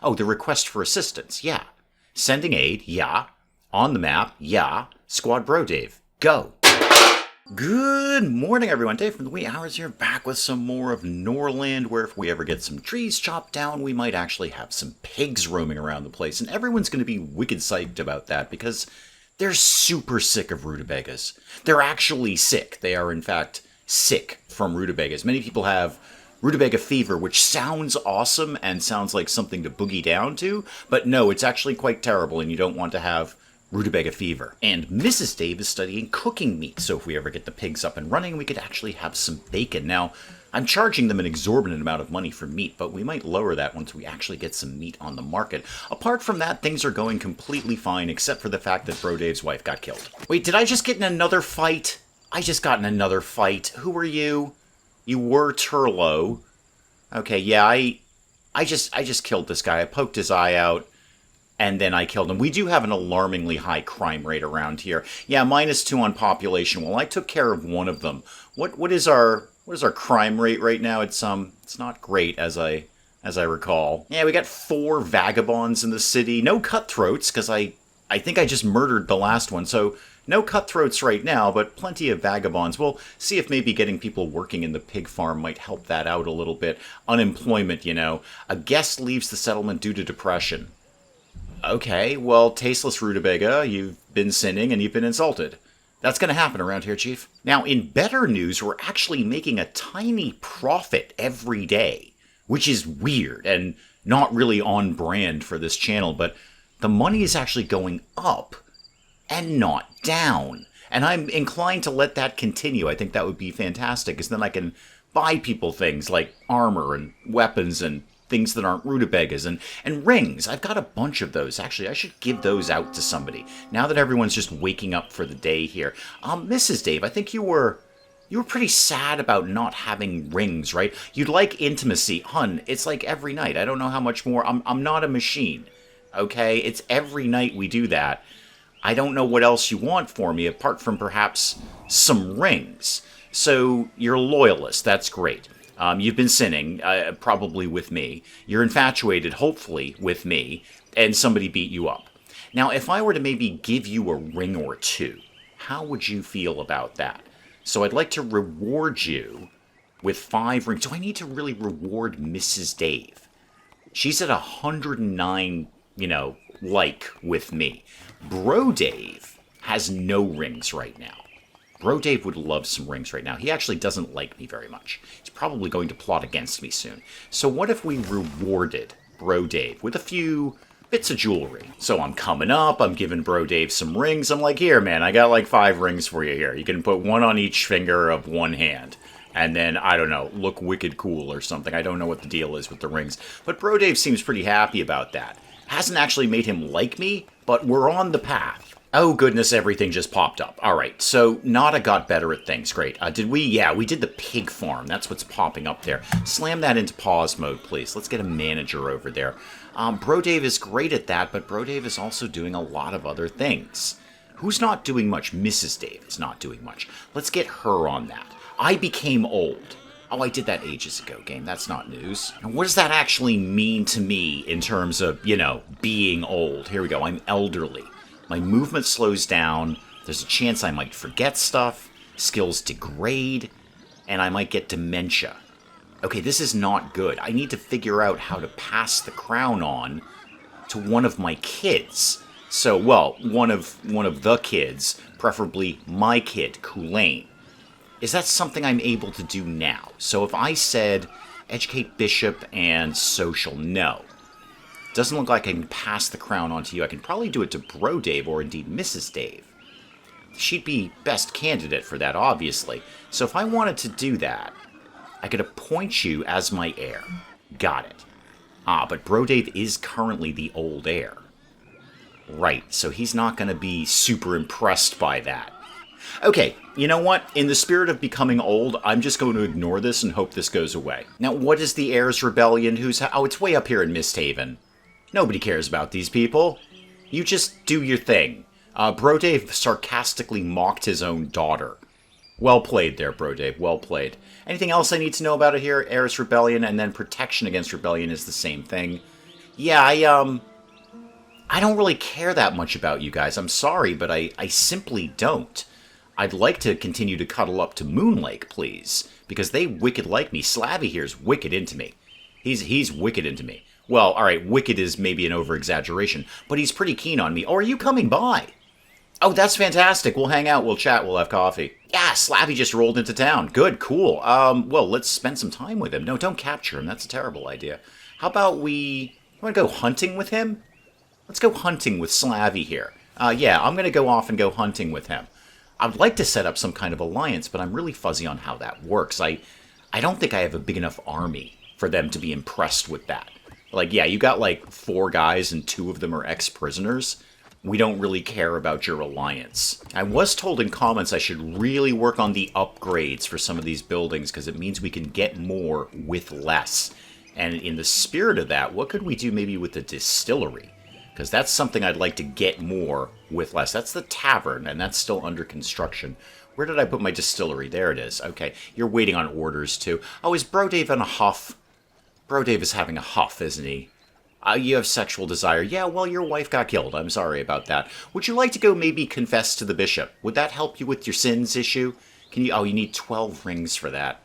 Oh, the request for assistance, yeah. Sending aid, yeah. On the map, yeah. Squad Bro Dave, go. Good morning, everyone. Dave from the Wee Hours here, back with some more of Norland, where if we ever get some trees chopped down, we might actually have some pigs roaming around the place, and everyone's going to be wicked psyched about that, because they're super sick of rutabagas. They're actually sick. They are, in fact, sick from rutabagas. Many people have rutabaga fever, which sounds awesome and sounds like something to boogie down to, but no, it's actually quite terrible, and you don't want to have rutabaga fever. And Mrs. Dave is studying cooking meat, so if we ever get the pigs up and running, we could actually have some bacon. Now, I'm charging them an exorbitant amount of money for meat, but we might lower that once we actually get some meat on the market. Apart from that, things are going completely fine, except for the fact that Bro Dave's wife got killed. Wait, did I just get in another fight? I just got in another fight. Who are you? You were Turlo. Okay, yeah, I just killed this guy. I poked his eye out. And then I killed him. We do have an alarmingly high crime rate around here. Yeah, -2 on population. Well, I took care of one of them. What is our crime rate right now? It's not great as I recall. Yeah, we got 4 vagabonds in the city. No cutthroats, because I think I just murdered the last one. So no cutthroats right now, but plenty of vagabonds. We'll see if maybe getting people working in the pig farm might help that out a little bit. Unemployment, you know. A guest leaves the settlement due to depression. Okay, well, tasteless rutabaga, you've been sinning and you've been insulted. That's going to happen around here, Chief. Now, in better news, we're actually making a tiny profit every day, which is weird and not really on brand for this channel, but the money is actually going up and not down. And I'm inclined to let that continue. I think that would be fantastic, because then I can buy people things like armor and weapons and things that aren't rutabagas, and rings. I've got a bunch of those. Actually, I should give those out to somebody, now that everyone's just waking up for the day here. Mrs. Dave, I think you were pretty sad about not having rings, right? You'd like intimacy. Hun, it's like every night. I don't know how much more. I'm not a machine, okay? It's every night we do that. I don't know what else you want for me, apart from perhaps some rings. So, you're a loyalist. That's great. You've been sinning, probably with me. You're infatuated, hopefully, with me, and somebody beat you up. Now, if I were to maybe give you a ring or two, how would you feel about that? So I'd like to reward you with 5 rings. Do I need to really reward Mrs. Dave? She's at 109, like with me. Bro Dave has no rings right now. Bro Dave would love some rings right now. He actually doesn't like me very much. He's probably going to plot against me soon. So what if we rewarded Bro Dave with a few bits of jewelry? So I'm coming up, I'm giving Bro Dave some rings. I'm like, here, man, I got like 5 rings for you here. You can put one on each finger of one hand. And then, I don't know, look wicked cool or something. I don't know what the deal is with the rings. But Bro Dave seems pretty happy about that. Hasn't actually made him like me, but we're on the path. Oh, goodness, everything just popped up. All right, so Nada got better at things. Great. Did we? Yeah, we did the pig farm. That's what's popping up there. Slam that into pause mode, please. Let's get a manager over there. Bro Dave is great at that, but Bro Dave is also doing a lot of other things. Who's not doing much? Mrs. Dave is not doing much. Let's get her on that. I became old. Oh, I did that ages ago, game. That's not news. And what does that actually mean to me in terms of, being old? Here we go. I'm elderly. My movement slows down, there's a chance I might forget stuff, skills degrade, and I might get dementia. Okay, this is not good. I need to figure out how to pass the crown on to one of my kids. So, well, one of the kids, preferably my kid, Kulain. Is that something I'm able to do now? So if I said educate bishop and social, no. Doesn't look like I can pass the crown on to you. I can probably do it to Bro Dave or indeed Mrs. Dave. She'd be best candidate for that, obviously. So if I wanted to do that, I could appoint you as my heir. Got it. But Bro Dave is currently the old heir. Right, so he's not going to be super impressed by that. Okay, you know what? In the spirit of becoming old, I'm just going to ignore this and hope this goes away. Now, what is the Heirs Rebellion? Oh, it's way up here in Misthaven. Nobody cares about these people. You just do your thing. Bro Dave sarcastically mocked his own daughter. Well played there, Bro Dave. Well played. Anything else I need to know about it here? Heirs Rebellion and then Protection Against Rebellion is the same thing. Yeah, I don't really care that much about you guys. I'm sorry, but I simply don't. I'd like to continue to cuddle up to Moonlake, please, because they wicked like me. Slavy here's wicked into me. He's wicked into me. Well, all right, wicked is maybe an over-exaggeration, but he's pretty keen on me. Oh, are you coming by? Oh, that's fantastic. We'll hang out, we'll chat, we'll have coffee. Yeah, Slavy just rolled into town. Good, cool. Well, let's spend some time with him. No, don't capture him. That's a terrible idea. How about we... You want to go hunting with him? Let's go hunting with Slavy here. Yeah, I'm going to go off and go hunting with him. I'd like to set up some kind of alliance, but I'm really fuzzy on how that works. I don't think I have a big enough army for them to be impressed with that. Like, yeah, you got like 4 guys and 2 of them are ex-prisoners. We don't really care about your alliance. I was told in comments I should really work on the upgrades for some of these buildings because it means we can get more with less. And in the spirit of that, what could we do maybe with the distillery? Because that's something I'd like to get more with less. That's the tavern, and that's still under construction. Where did I put my distillery? There it is. Okay, you're waiting on orders, too. Oh, is Brodave in a huff? Brodave is having a huff, isn't he? You have sexual desire. Yeah, well, your wife got killed. I'm sorry about that. Would you like to go maybe confess to the bishop? Would that help you with your sins issue? Can you? Oh, you need 12 rings for that.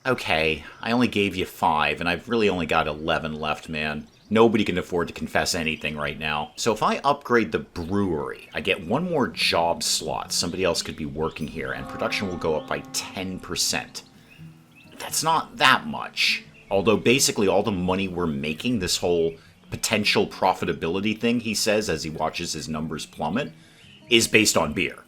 Okay, I only gave you 5, and I've really only got 11 left, man. Nobody can afford to confess anything right now. So if I upgrade the brewery, I get 1 more job slot. Somebody else could be working here, and production will go up by 10%. That's not that much. Although basically all the money we're making, this whole potential profitability thing he says as he watches his numbers plummet, is based on beer.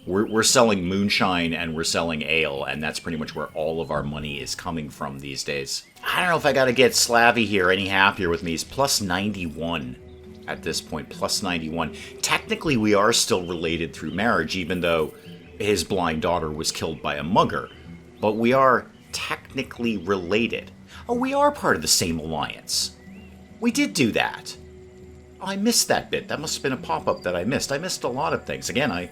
We're selling moonshine and we're selling ale, and that's pretty much where all of our money is coming from these days. I don't know if I gotta get Slavy here any happier with me. He's plus 91 at this point, plus 91. Technically, we are still related through marriage, even though his blind daughter was killed by a mugger. But we are technically related. Oh, we are part of the same alliance. We did do that. Oh, I missed that bit. That must have been a pop-up that I missed. I missed a lot of things. Again,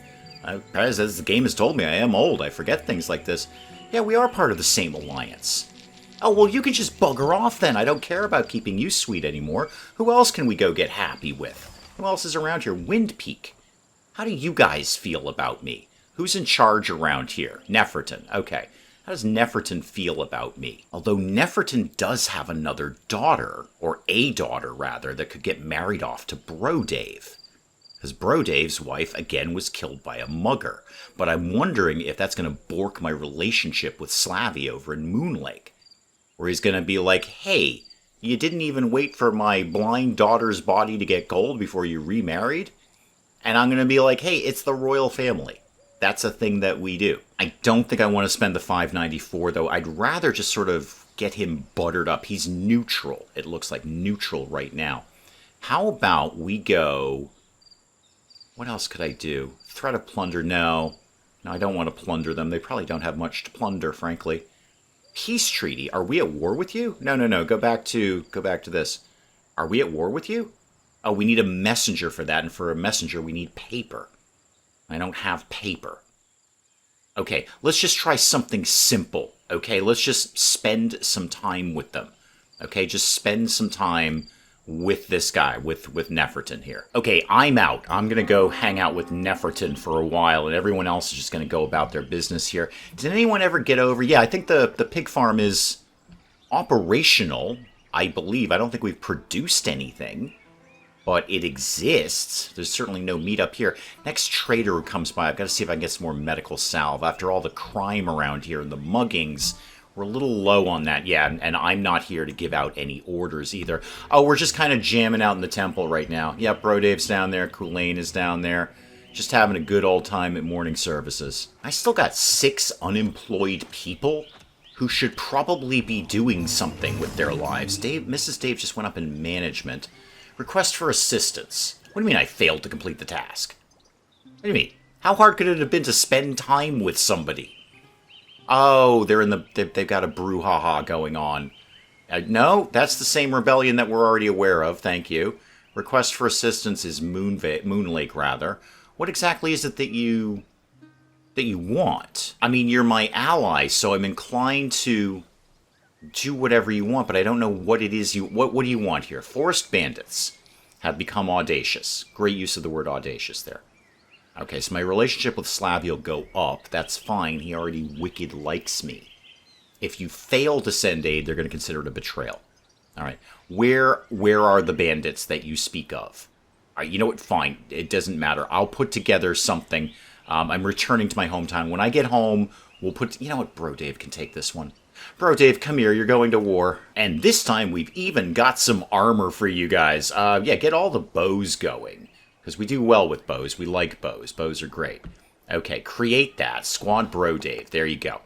as the game has told me, I am old. I forget things like this. Yeah, we are part of the same alliance. Oh, well, you can just bugger off then. I don't care about keeping you sweet anymore. Who else can we go get happy with? Who else is around here? Windpeak. How do you guys feel about me? Who's in charge around here? Neferton. Okay. How does Neferton feel about me? Although Neferton does have another daughter, or a daughter rather, that could get married off to Brodave. Because Brodave's wife, again, was killed by a mugger. But I'm wondering if that's going to bork my relationship with Slavy over in Moonlake. Where he's going to be like, hey, you didn't even wait for my blind daughter's body to get gold before you remarried? And I'm going to be like, hey, it's the royal family. That's a thing that we do. I don't think I want to spend the 594, though. I'd rather just sort of get him buttered up. He's neutral. It looks like neutral right now. How about we go... What else could I do? Threat of plunder? No. No, I don't want to plunder them. They probably don't have much to plunder, frankly. Peace treaty. Are we at war with you? No. Go back to this. Are we at war with you? Oh, we need a messenger for that, and for a messenger we need paper. I don't have paper. Okay, let's just try something simple. Okay, let's just spend some time with them. Okay, just spend some time with this guy, with Neferton here. Okay, I'm out. I'm going to go hang out with Neferton for a while, and everyone else is just going to go about their business here. Did anyone ever get over? Yeah, I think the pig farm is operational, I believe. I don't think we've produced anything, but it exists. There's certainly no meat up here. Next trader who comes by, I've got to see if I can get some more medical salve. After all the crime around here and the muggings, we're a little low on that, yeah, and I'm not here to give out any orders either. Oh, we're just kind of jamming out in the temple right now. Yep, Brodave's down there, Kulain is down there. Just having a good old time at morning services. I still got 6 unemployed people who should probably be doing something with their lives. Mrs. Dave just went up in management. Request for assistance. What do you mean I failed to complete the task? What do you mean? How hard could it have been to spend time with somebody? Oh, they've got a brouhaha going on. No, that's the same rebellion that we're already aware of, thank you. Request for assistance is Moonlake, rather. What exactly is it that you want? I mean, you're my ally, so I'm inclined to do whatever you want, but I don't know what it is what do you want here? Forest bandits have become audacious. Great use of the word audacious there. Okay, so my relationship with Slavy will go up. That's fine. He already wicked likes me. If you fail to send aid, they're going to consider it a betrayal. All right. Where are the bandits that you speak of? All right, you know what? Fine. It doesn't matter. I'll put together something. I'm returning to my hometown. When I get home, we'll put... You know what? Bro Dave can take this one. Bro Dave, come here. You're going to war. And this time, we've even got some armor for you guys. Yeah, get all the bows going. Because we do well with bows. We like bows. Bows are great. Okay, create that. Squad Bro Dave. There you go.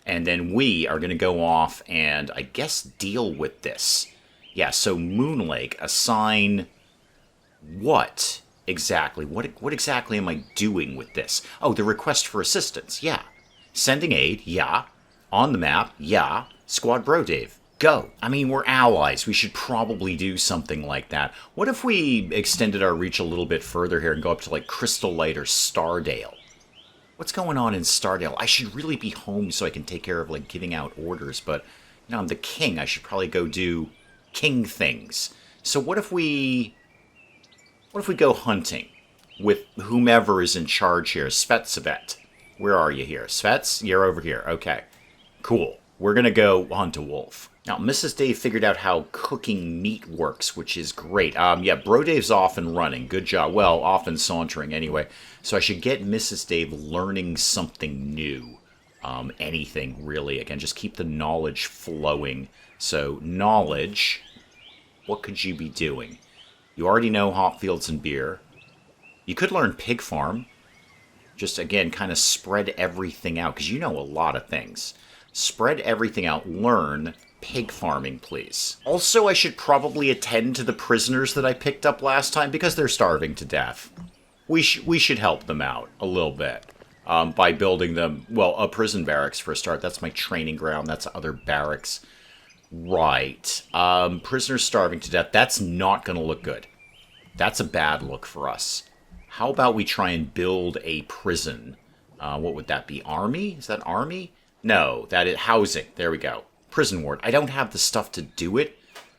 And then we are going to go off and, I guess, deal with this. Yeah, so Moonlake, assign what exactly? What exactly am I doing with this? Oh, the request for assistance. Yeah. Sending aid. Yeah. On the map. Yeah. Squad Bro Dave. Go. I mean, we're allies. We should probably do something like that. What if we extended our reach a little bit further here and go up to, like, Crystal Light or Stardale? What's going on in Stardale? I should really be home so I can take care of, like, giving out orders, but, you know, I'm the king. I should probably go do king things. So what if we go hunting with whomever is in charge here? Svetsavet. Where are you here? Svets? You're over here. Okay. Cool. We're going to go hunt a wolf. Now, Mrs. Dave figured out how cooking meat works, which is great. Yeah, Bro Dave's off and running. Good job. Well, off and sauntering anyway. So I should get Mrs. Dave learning something new. Anything, really. Again, just keep the knowledge flowing. So, knowledge. What could you be doing? You already know hop fields and beer. You could learn pig farm. Just, again, kind of spread everything out, because you know a lot of things. Spread everything out. Learn pig farming, please. Also, I should probably attend to the prisoners that I picked up last time, because they're starving to death. We should help them out a little bit by building them, well, a prison barracks for a start. That's my training ground. That's other barracks. Right. Prisoners starving to death. That's not going to look good. That's a bad look for us. How about we try and build a prison? What would that be? Army? Is that army? No, that is housing. There we go. Prison ward. I don't have the stuff to do it,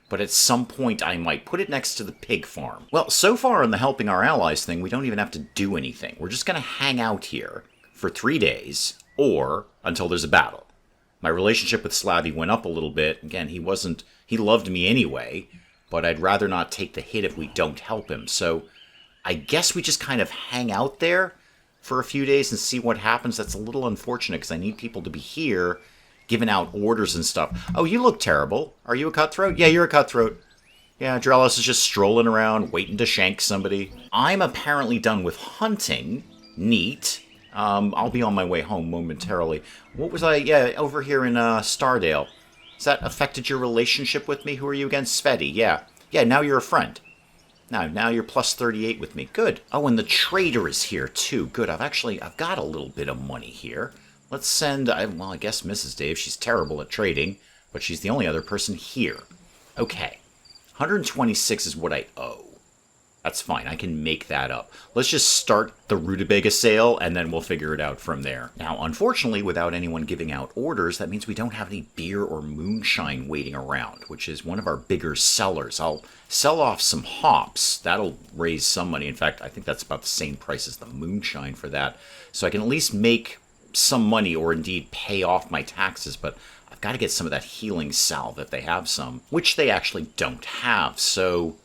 but at some point I might put it next to the pig farm. Well, so far in the helping our allies thing, we don't even have to do anything. We're just going to hang out here for 3 days, or until there's a battle. My relationship with Slavy went up a little bit. Again, he loved me anyway, but I'd rather not take the hit if we don't help him. So I guess we just kind of hang out there for a few days and see what happens. That's a little unfortunate because I need people to be here giving out orders and stuff. Oh, you look terrible. Are you a cutthroat? Yeah, you're a cutthroat. Yeah, Drelos is just strolling around, waiting to shank somebody. I'm apparently done with hunting. Neat. I'll be on my way home momentarily. What was I? Yeah, over here in Stardale. Has that affected your relationship with me? Who are you again? Sveti, yeah. Yeah, now you're a friend. Now you're plus 38 with me. Good. Oh, and the trader is here, too. Good. I've got a little bit of money here. Let's send, well, I guess Mrs. Dave. She's terrible at trading, but she's the only other person here. Okay. 126 is what I owe. That's fine. I can make that up. Let's just start the rutabaga sale, and then we'll figure it out from there. Now, unfortunately, without anyone giving out orders, that means we don't have any beer or moonshine waiting around, which is one of our bigger sellers. I'll sell off some hops. That'll raise some money. In fact, I think that's about the same price as the moonshine for that. So I can at least make some money, or indeed pay off my taxes, but I've got to get some of that healing salve if they have some, which they actually don't have. So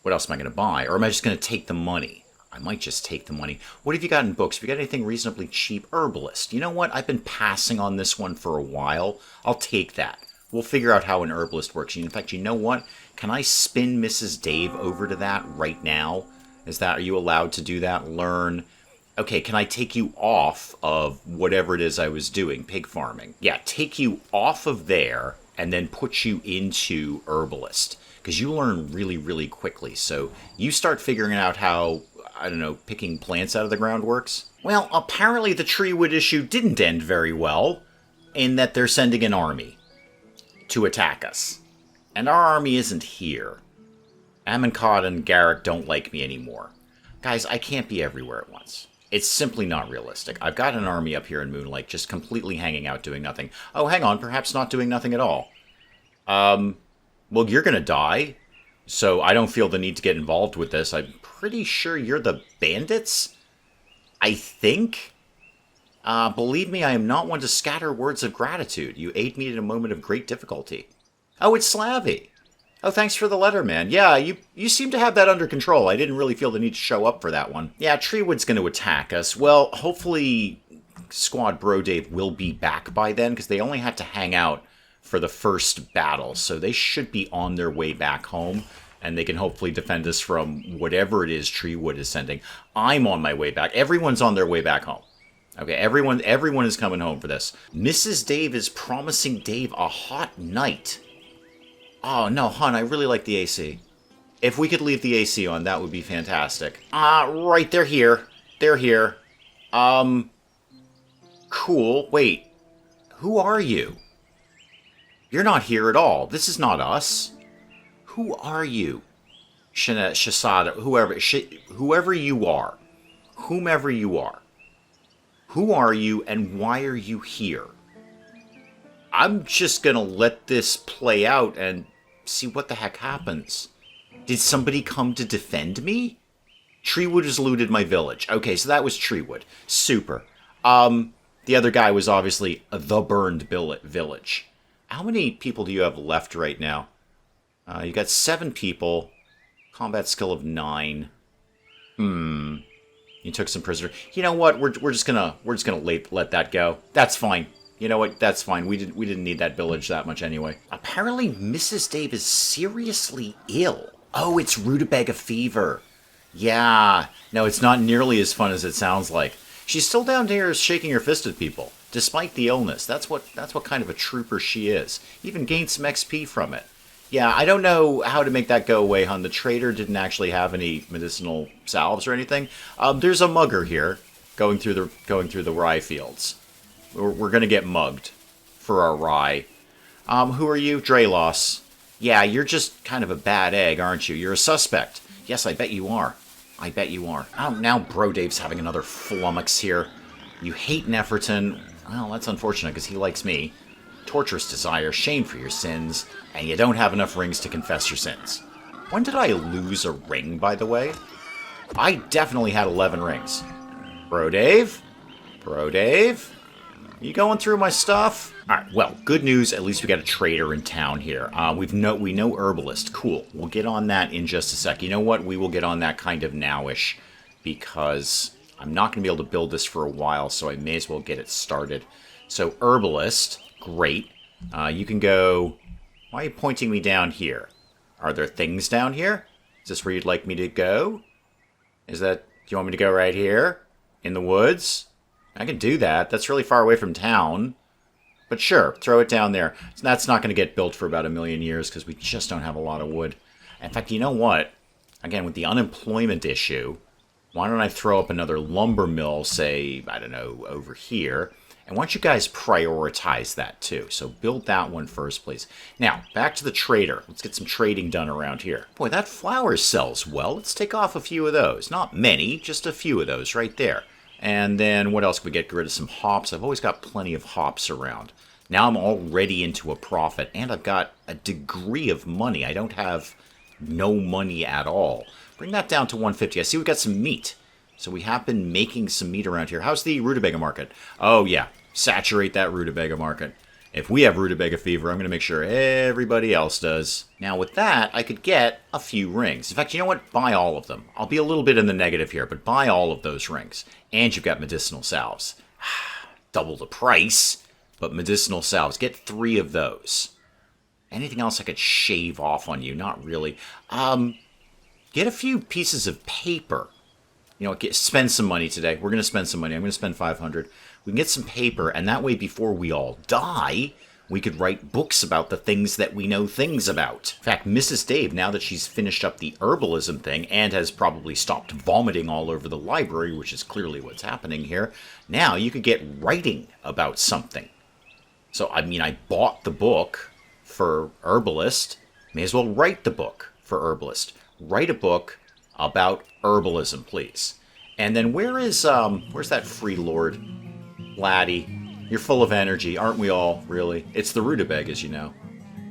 what else am I going to buy? Or am I just going to take the money? I might just take the money. What have you got in books? Have you got anything reasonably cheap? Herbalist. You know what? I've been passing on this one for a while. I'll take that. We'll figure out how an herbalist works. In fact, you know what? Can I spin Mrs. Dave over to that right now? Are you allowed to do that? Learn. Okay, can I take you off of whatever it is I was doing, pig farming? Yeah, take you off of there and then put you into herbalist. Because you learn really, really quickly. So you start figuring out how, I don't know, picking plants out of the ground works. Well, apparently the treewood issue didn't end very well, in that they're sending an army to attack us. And our army isn't here. Amonkhet and Garrick don't like me anymore. Guys, I can't be everywhere at once. It's simply not realistic. I've got an army up here in Moonlake just completely hanging out doing nothing. Oh, hang on, perhaps not doing nothing at all. Well, you're gonna die, so I don't feel the need to get involved with this. I'm pretty sure you're the bandits? I think? Believe me, I am not one to scatter words of gratitude. You aid me in a moment of great difficulty. Oh, it's Slavy. Oh, thanks for the letter, man. Yeah, you seem to have that under control. I didn't really feel the need to show up for that one. Yeah, Treewood's going to attack us. Well, hopefully Squad Bro Dave will be back by then, because they only had to hang out for the first battle, so they should be on their way back home, and they can hopefully defend us from whatever it is Treewood is sending. I'm on my way back. Everyone's on their way back home. Okay, everyone is coming home for this. Mrs. Dave is promising Dave a hot night. Oh, no, hon, I really like the AC. If we could leave the AC on, that would be fantastic. Right, they're here. They're here. Cool. Wait, who are you? You're not here at all. This is not us. Who are you? Shasada, whoever you are. Whomever you are. Who are you, and why are you here? I'm just gonna let this play out and see what the heck happens. Did somebody come to defend me? Treewood has looted my village. Okay, so that was Treewood. Super. The other guy was obviously the burned village. How many people do you have left right now? You got 7 people. Combat skill of 9. You took some prisoner. You know what? We're just gonna let that go. That's fine. You know what? That's fine. We didn't need that village that much anyway. Apparently, Mrs. Dave is seriously ill. Oh, it's rutabaga fever. Yeah. No, it's not nearly as fun as it sounds like. She's still down here shaking her fist at people, despite the illness. That's what kind of a trooper she is. Even gained some XP from it. Yeah, I don't know how to make that go away, hon. The trader didn't actually have any medicinal salves or anything. There's a mugger here going through the rye fields. We're gonna get mugged for our rye. Who are you? Drelos. Yeah, you're just kind of a bad egg, aren't you? You're a suspect. Yes, I bet you are. I bet you are. Oh, now Bro Dave's having another flummox here. You hate Neferton. Well, that's unfortunate because he likes me. Torturous desire, shame for your sins, and you don't have enough rings to confess your sins. When did I lose a ring, by the way? I definitely had 11 rings. Bro Dave? Bro Dave? You going through my stuff? Alright, well, good news, at least we got a trader in town here. We know herbalist. Cool. We'll get on that in just a sec. You know what? We will get on that kind of nowish, because I'm not going to be able to build this for a while, so I may as well get it started. So, herbalist, great. You can go... Why are you pointing me down here? Are there things down here? Is this where you'd like me to go? Do you want me to go right here? In the woods? I can do that. That's really far away from town. But sure, throw it down there. That's not going to get built for about 1,000,000 years because we just don't have a lot of wood. In fact, you know what? Again, with the unemployment issue, why don't I throw up another lumber mill, say, I don't know, over here? And why don't you guys prioritize that too? So build that one first, please. Now, back to the trader. Let's get some trading done around here. Boy, that flour sells well. Let's take off a few of those. Not many, just a few of those right there. And then what else can we get rid of? Some hops. I've always got plenty of hops around. Now I'm already into a profit, and I've got a degree of money. I don't have no money at all. Bring that down to 150. I see we've got some meat. So we have been making some meat around here. How's the rutabaga market? Oh, yeah. Saturate that rutabaga market. If we have rutabaga fever, I'm going to make sure everybody else does. Now, with that, I could get a few rings. In fact, you know what? Buy all of them. I'll be a little bit in the negative here, but buy all of those rings. And you've got medicinal salves. Double the price, but medicinal salves. Get 3 of those. Anything else I could shave off on you? Not really. Get a few pieces of paper. You know, spend some money today. We're going to spend some money. I'm going to spend 500. We can get some paper, and that way, before we all die, we could write books about the things that we know things about. In fact, Mrs. Dave, now that she's finished up the herbalism thing and has probably stopped vomiting all over the library, which is clearly what's happening here, now you could get writing about something. So, I mean, I bought the book for herbalist. May as well write the book for herbalist. Write a book about herbalism, please. And then where's that free lord? Laddie, you're full of energy, aren't we all, really? It's the rutabagas, you know.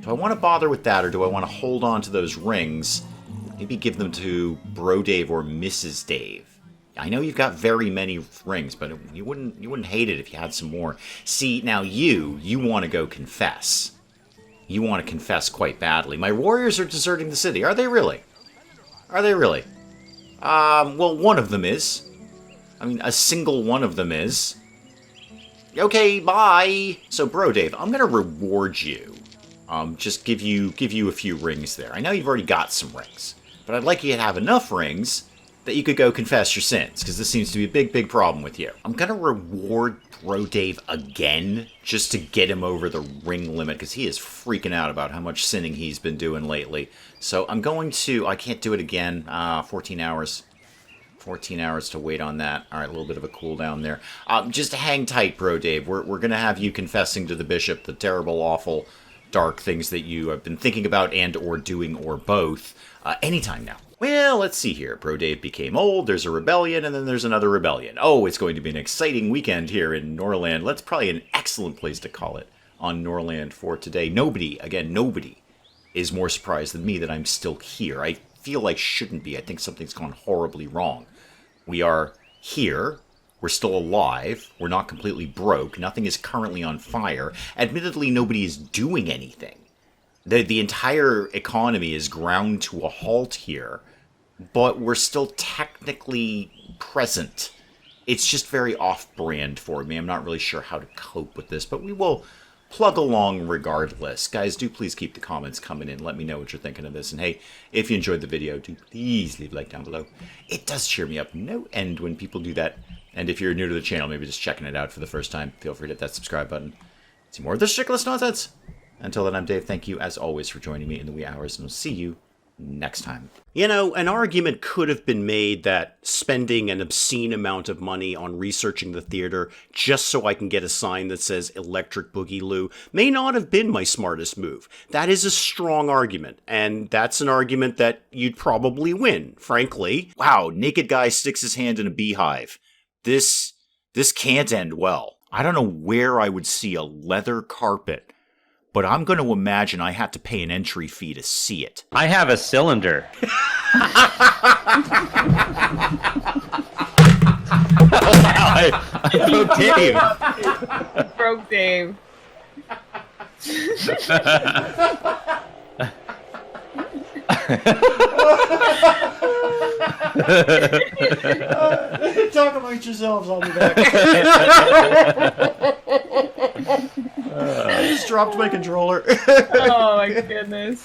Do I want to bother with that, or do I want to hold on to those rings? Maybe give them to Bro Dave or Mrs. Dave. I know you've got very many rings, but you wouldn't hate it if you had some more. See, now you want to go confess. You want to confess quite badly. My warriors are deserting the city. Are they really? Are they really? Well, one of them is. I mean, a single one of them is. Okay, bye. So, Bro Dave, I'm gonna reward you. Just give you a few rings there. I know you've already got some rings, but I'd like you to have enough rings that you could go confess your sins, because this seems to be a big problem with you. I'm gonna reward Bro Dave again, just to get him over the ring limit, because he is freaking out about how much sinning he's been doing lately. So I'm going to, I can't do it again, 14 hours. 14 hours to wait on that. Alright, a little bit of a cooldown there. Just hang tight, Bro Dave. We're gonna have you confessing to the bishop the terrible, awful, dark things that you have been thinking about and or doing, or both, anytime now. Well, let's see here. Bro Dave became old, there's a rebellion, and then there's another rebellion. Oh, it's going to be an exciting weekend here in Norland. That's probably an excellent place to call it on Norland for today. Nobody is more surprised than me that I'm still here. I feel I shouldn't be. I think something's gone horribly wrong. We are here. We're still alive. We're not completely broke. Nothing is currently on fire. Admittedly, nobody is doing anything. The entire economy is ground to a halt here, but we're still technically present. It's just very off-brand for me. I'm not really sure how to cope with this, but we will plug along regardless. Guys, do please keep the comments coming in. Let me know what you're thinking of this. And hey, if you enjoyed the video, do please leave a like down below. It does cheer me up no end when people do that. And if you're new to the channel, maybe just checking it out for the first time, feel free to hit that subscribe button. See more of this ridiculous nonsense. Until then, I'm Dave. Thank you, as always, for joining me in the wee hours, and I'll see you next time. You know, an argument could have been made that spending an obscene amount of money on researching the theater just so I can get a sign that says Electric Boogaloo may not have been my smartest move. That is a strong argument, and that's an argument that you'd probably win, frankly. Wow, naked guy sticks his hand in a beehive. This can't end well. I don't know where I would see a leather carpet, but I'm going to imagine I had to pay an entry fee to see it. I have a cylinder. I broke Dave. Broke Dave. Talk amongst yourselves, I'll be back. I just dropped my controller. Oh my goodness.